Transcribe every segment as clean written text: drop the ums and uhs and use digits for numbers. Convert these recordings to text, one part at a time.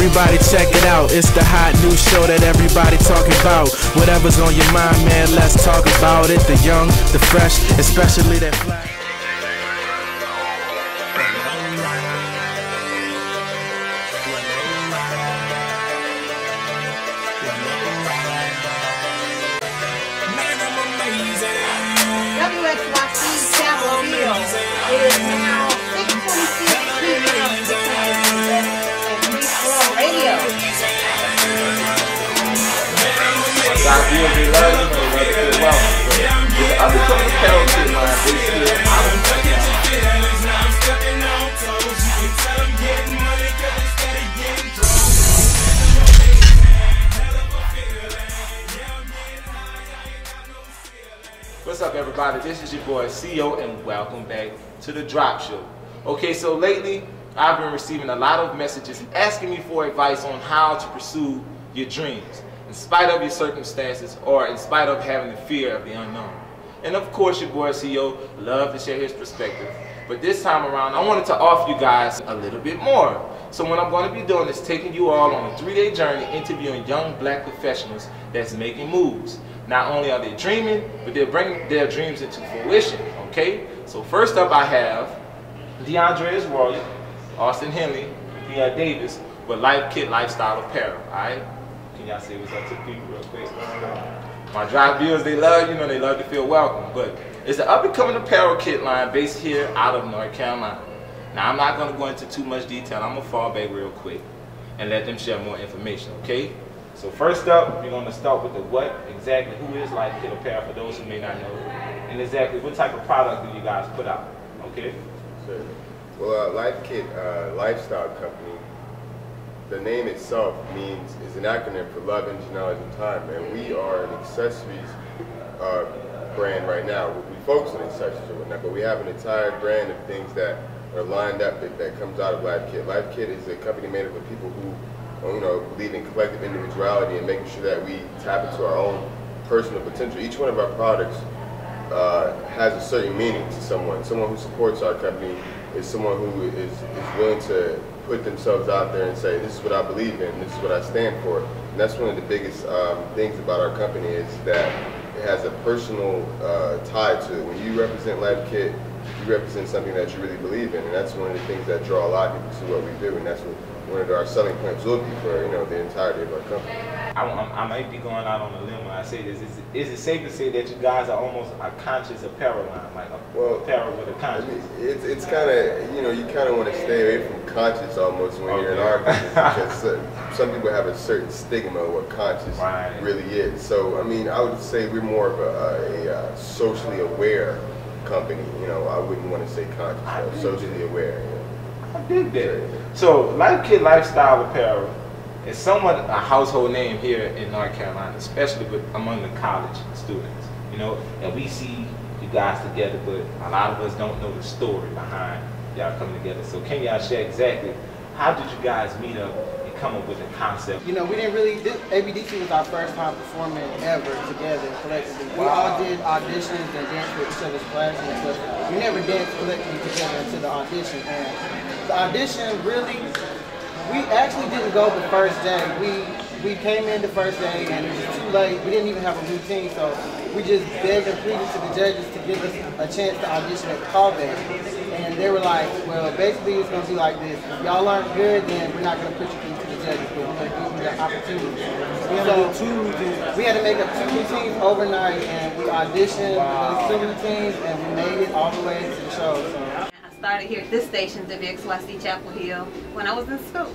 Everybody check it out. It's the hot new show that everybody talking about. Whatever's on your mind, man, let's talk about it. The young, the fresh, especially that fly. Is now 6:26 p.m. Radio. What's up, everybody? This is your boy CEO, and welcome back to the Drop Show. Okay, so lately I've been receiving a lot of messages asking me for advice on how to pursue your dreams in spite of your circumstances or in spite of having the fear of the unknown. And of course, your boy CEO loves to share his perspective, but this time around I wanted to offer you guys a little bit more. So what I'm going to be doing is taking you all on a 3-day journey interviewing young black professionals that's making moves. Not only are they dreaming, but they're bringing their dreams into fruition, okay? So first up I have DeAndre Royal, Austin Henley, Deion Davis with Life Kit Lifestyle Apparel, alright? Can y'all say what's up to the people real quick? My drive viewers, they love, they love to feel welcome, but it's an up-and-coming apparel kit line based here out of North Carolina. Now I'm not going to go into too much detail, I'm going to fall back real quick and let them share more information, okay? So first up, we're going to start with the what exactly, who is Life Kit Apparel for those who may not know, and exactly what type of product do you guys put out, okay? Sure. Well, Life Kit Lifestyle Company, the name itself is an acronym for love, engine, knowledge, and time, and we are an accessories brand right now. We focus on accessories and whatnot, but we have an entire brand of things that are lined up that comes out of Life Kit. Life Kit is a company made up of people who believe in collective individuality and making sure that we tap into our own personal potential. Each one of our products has a certain meaning to someone. Someone who supports our company is someone who is willing to put themselves out there and say, this is what I believe in, this is what I stand for. And that's one of the biggest things about our company is that it has a personal tie to it. When you represent Life Kit, you represent something that you really believe in, and that's one of the things that draw a lot of people to what we do, and that's what one of our selling points will be for the entirety of our company. I might be going out on a limb when I say this. Is it safe to say that you guys are almost a conscious apparel line, like apparel with a conscience? It's kind of, you kind of want to stay away from conscious almost when you're in our business, because some people have a certain stigma of what conscious really is. So, I would say we're more of a socially aware company. I wouldn't want to say conscious, socially aware. I dig that. So, Life Kit Lifestyle Apparel is somewhat a household name here in North Carolina, especially among the college students. And we see you guys together, but a lot of us don't know the story behind y'all coming together. So, can y'all share exactly how did you guys meet up and come up with the concept? We didn't really. ABDC was our first time performing ever together collectively. We all did auditions and danced with each other's classes, but we never danced collectively together until the audition. And the audition really, we actually didn't go the first day. We came in the first day and it was too late. We didn't even have a routine, so we just begged and pleaded to the judges to give us a chance to audition at the callback. And they were like, well, basically it's going to be like this. If y'all aren't good, then we're not going to put you through to the judges, but we're going to give you the opportunity. We had to make up 2 routines overnight, and we auditioned those 2 routines, and we made it all the way to the show. So. Started here at this station, WXYC Chapel Hill, when I was in school,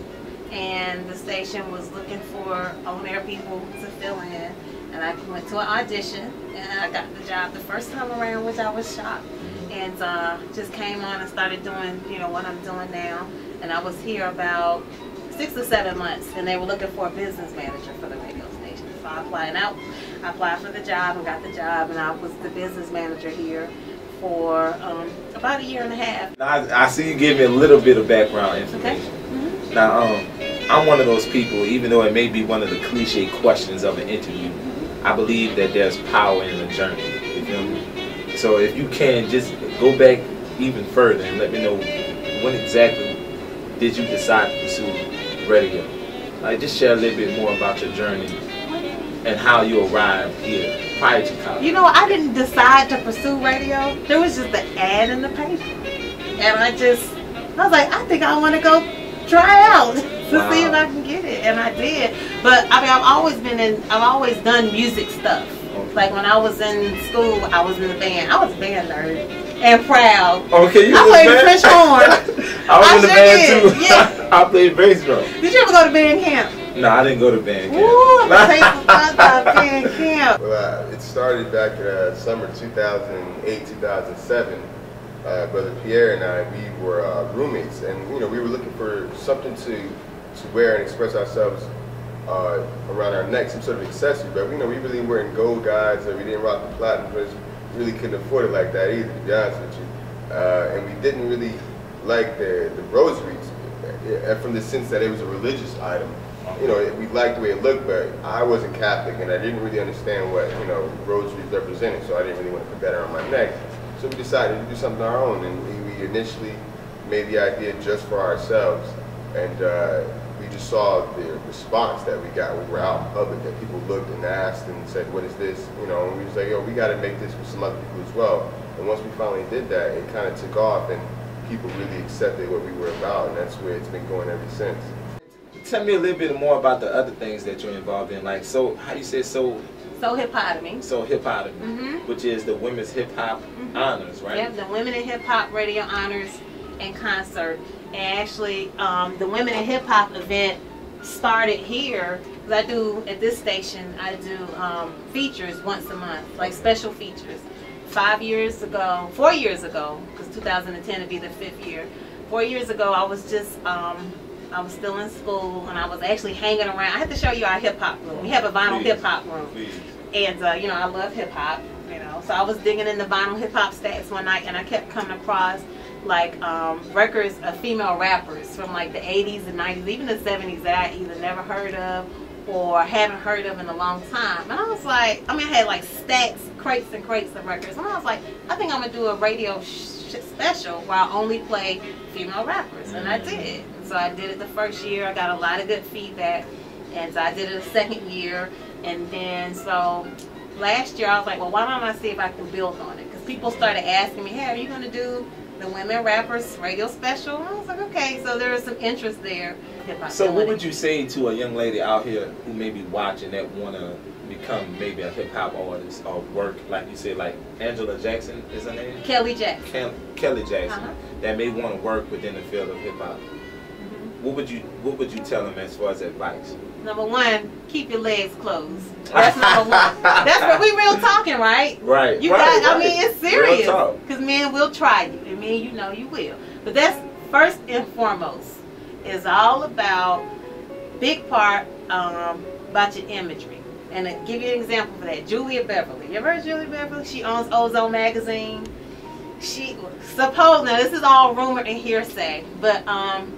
and the station was looking for on-air people to fill in, and I went to an audition and I got the job the first time around, which I was shocked, and just came on and started doing what I'm doing now. And I was here about 6 or 7 months, and they were looking for a business manager for the radio station, so I applied for the job and got the job, and I was the business manager here for about 1.5 years. Now, I see you give me a little bit of background information. Okay. Now, I'm one of those people, even though it may be one of the cliche questions of an interview, I believe that there's power in the journey. You feel me? So if you can just go back even further and let me know when exactly did you decide to pursue radio? Like, just share a little bit more about your journey and how you arrived here prior to college. You know, I didn't decide to pursue radio. There was just an ad in the paper. And I was like, I think I want to go try out to see if I can get it. And I did. But I mean, I've always done music stuff. Okay. Like when I was in school, I was in the band. I was a band nerd and proud. Okay, you I played the French horn. I was in the band too. Yeah. I played bass drum. Did you ever go to band camp? No, I didn't go to band camp. Ooh, band camp. Well, it started back in summer 2008, 2007. Brother Pierre and I, we were roommates, and we were looking for something to wear and express ourselves around our neck, some sort of accessory. But we really weren't gold guys, or we didn't rock the platinum, because we really couldn't afford it like that either, to be honest with you. And we didn't really like the rosaries, from the sense that it was a religious item. We liked the way it looked, but I wasn't Catholic, and I didn't really understand what rosaries represented, so I didn't really want to put that around my neck. So we decided to do something on our own, and we initially made the idea just for ourselves, and we just saw the response that we got when we were out in public, that people looked and asked and said, what is this? And we was like, yo, we got to make this for some other people as well. And once we finally did that, it kind of took off, and people really accepted what we were about, and that's where it's been going ever since. Tell me a little bit more about the other things that you're involved in, like how you say So Hip-Hop, which is the Women's Hip Hop Honors, right? Yep, the Women in Hip Hop Radio Honors and Concert. And actually, the Women in Hip Hop event started here, because I do, at this station, I do features once a month, like special features. 4 years ago, because 2010 would be the 5th year. 4 years ago, I was just, I was still in school, and I was actually hanging around. I had to show you our hip-hop room. We have a vinyl hip-hop room. Please. And, I love hip-hop, So I was digging in the vinyl hip-hop stacks one night, and I kept coming across, like, records of female rappers from, like, the 80s and 90s, even the 70s, that I either never heard of or haven't heard of in a long time. And I was like, I had, like, stacks, crates and crates of records. And I was like, I think I'm going to do a radio special where I only play female rappers. And I did. So I did it the first year. I got a lot of good feedback. And so I did it the second year. And then, so last year I was like, well, why don't I see if I can build on it? Because people started asking me, hey, are you going to do the Women Rappers radio special? And I was like, okay. So there was some interest there. So what would you say to a young lady out here who may be watching that want to become maybe a hip-hop artist or work, like you said, like Angela Jackson is her name? Kelly Jackson. Kelly Jackson, that may want to work within the field of hip-hop. What would you tell them as far as advice? Number one, keep your legs closed. That's number one. That's what we real talking, right? Right. I mean, it's serious. Because men will try you. And men, you will. But that's first and foremost. Is all about, big part, about your imagery. And to give you an example for that, Julia Beverly. You ever heard of Julia Beverly? She owns Ozone Magazine. Now this is all rumor and hearsay, but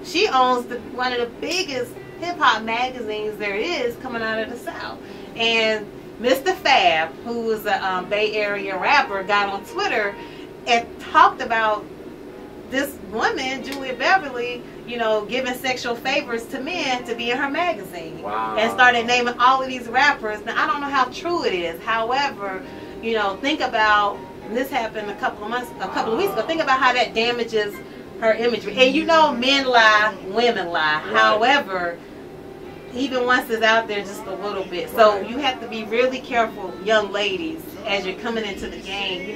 she owns one of the biggest hip-hop magazines there is coming out of the South. And Mr. Fab, who was a Bay Area rapper, got on Twitter and talked about this woman, Julia Beverly, giving sexual favors to men to be in her magazine. Wow. And started naming all of these rappers. Now, I don't know how true it is. However, think about, this happened a couple of weeks ago. Think about how that damages her imagery. And men lie, women lie. Right. However, even once it's out there just a little bit. So you have to be really careful, young ladies, as you're coming into the game.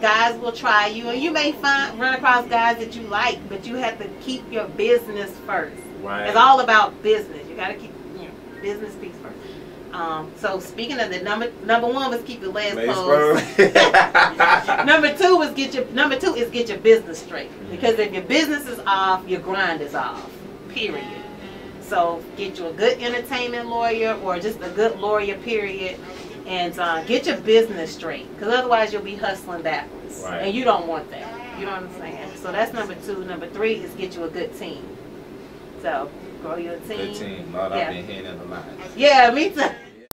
Guys will try you, and you may run across guys that you like, but you have to keep your business first. Right. It's all about business. You got to keep business piece first. So speaking of the number one was keep your legs closed. Number two is get your business straight. Because if your business is off, your grind is off. Period. So get you a good entertainment lawyer or just a good lawyer, period. And get your business straight. Because otherwise you'll be hustling backwards. Right. And you don't want that. You know what I'm saying? So that's number two. Number three is get you a good team. So grow your team. Good team. Lord, I've been hearing that a lot. Yeah, me too.